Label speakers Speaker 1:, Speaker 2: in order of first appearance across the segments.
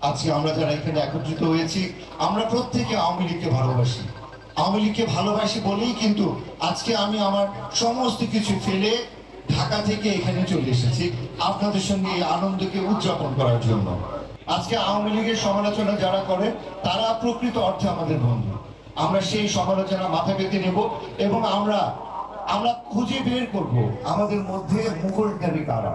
Speaker 1: আজকে আমরা যারা এখানে একত্রিত হয়েছি, আমরা প্রত্যেকে আওয়ামী লীগকে ভালোবাসি। আওয়ামী লীগকে ভালোবাসি বলেই কিন্তু আজকে আমি আমার সমস্ত কিছু ফেলে ঢাকা থেকে এখানে চলে এসেছি আপনাদের সঙ্গে এই আনন্দকে উদযাপন করার জন্য। আজকে আওয়ামী লীগের সমালোচনা যারা করে তারা প্রকৃত অর্থে আমাদের বন্ধু। আমরা সেই সমালোচনা মাথা পেতে নেব এবং আমরা খুঁজে বের করব আমাদের মধ্যে মুখোশধারী কারা,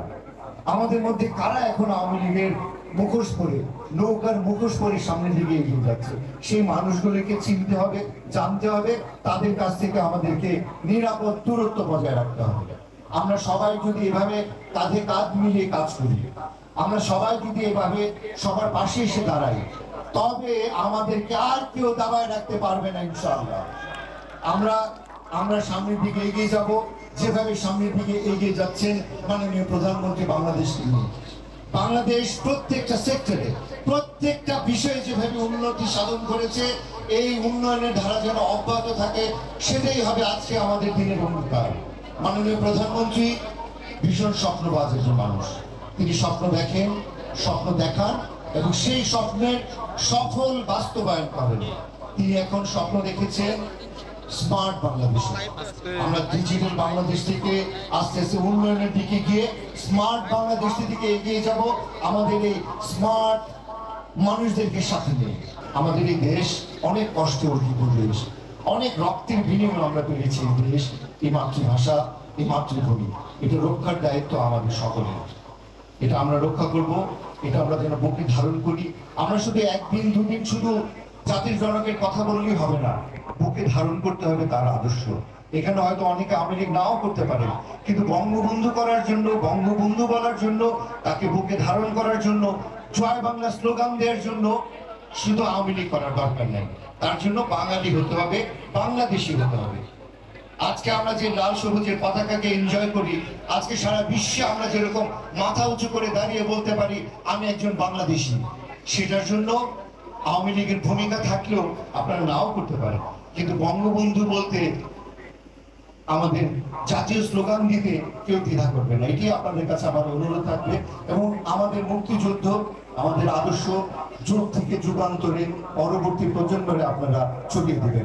Speaker 1: আমাদের মধ্যে কারা এখন আওয়ামী লীগের মুখোশ পরে, নৌকার মুখোশ পরে সামনের দিকে এগিয়ে যাচ্ছে। সেই মানুষগুলোকে চিনতে হবে, জানতে হবে, তাদের কাছ থেকে আমাদেরকে নিরাপদ দূরত্ব বজায় রাখতে হবে। আমরা সবাই যদি এভাবে কাঁধে কাঁধ মিলিয়ে কাজ করি, আমরা সবাই যদি এভাবে সবার পাশে এসে দাঁড়াই, তবে আমাদেরকে আর কেউ দাবায় রাখতে পারবে না ইনশাআল্লাহ। আমরা সামনের দিকে এগিয়ে যাব যেভাবে সামনের দিকে এগিয়ে যাচ্ছেন মাননীয় প্রধানমন্ত্রী বাংলাদেশকে নিয়ে। বাংলাদেশ প্রত্যেকটা সেক্টরে, প্রত্যেকটা বিষয়ে যেভাবে উন্নতি সাধন করেছে, এই উন্নয়নের ধারা যেন অব্যাহত থাকে, সেটাই হবে আজকে আমাদের দিনের অঙ্গীকার। মাননীয় প্রধানমন্ত্রী ভীষণ স্বপ্নবাজ একজন মানুষ। তিনি স্বপ্ন দেখেন, স্বপ্ন দেখান এবং সেই স্বপ্নের সফল বাস্তবায়ন করেন। তিনি এখন স্বপ্ন দেখেছেন স্মার্ট বাংলাদেশ। আমরা ডিজিটাল বাংলাদেশ থেকে আস্তে আস্তে উন্নয়নের দিকে গিয়ে স্মার্ট বাংলাদেশের দিকে এগিয়ে যাব। আমাদের এই স্মার্ট মানুষদেরকে সাথে নিয়ে আমাদের এই দেশ অনেক কষ্টে অর্জিত দেশ, অনেক রক্তের বিনিময়ে আমরা পেয়েছি এই দেশ, এই মাতৃভাষা, এই মাতৃভূমি। এটা রক্ষার দায়িত্ব আমাদের সকলের। এটা আমরা রক্ষা করব, এটা আমরা যেন বুকে ধারণ করি। আমরা শুধু একদিন দুদিন শুধু জাতির জনকের কথা বললেই হবে না, বুকে ধারণ করতে হবে তার আদর্শ। এখানে হয়তো অনেকে আওয়ামী লীগ নাও করতে পারে, কিন্তু বঙ্গবন্ধু করার জন্য, বঙ্গবন্ধু বলার জন্য, তাকে বুকে ধারণ করার জন্য, জয় বাংলা স্লোগান দেওয়ার জন্য শুধু আওয়ামী লীগ করার দরকার নেই। তার জন্য বাঙালি হতে হবে, বাংলাদেশি হতে হবে। আজকে আমরা যে লাল সবুজের পতাকাকে এনজয় করি, আজকে সারা বিশ্বে আমরা যেরকম মাথা উঁচু করে দাঁড়িয়ে বলতে পারি আমি একজন বাংলাদেশি, সেটার জন্য আওয়ামী লীগের ভূমিকা থাকলেও আপনারা নাও করতে পারেন, কিন্তু বঙ্গবন্ধু বলতে, আমাদের জাতীয় স্লোগান দিতে কেউ দ্বিধা করবে না। এটি আপনাদের কাছে আমার অনুরোধ থাকবে এবং আমাদের মুক্তিযুদ্ধ, আমাদের আদর্শ যুগ থেকে যুগান্তরে পরবর্তী প্রজন্মে আপনারা ছড়িয়ে দেবেন।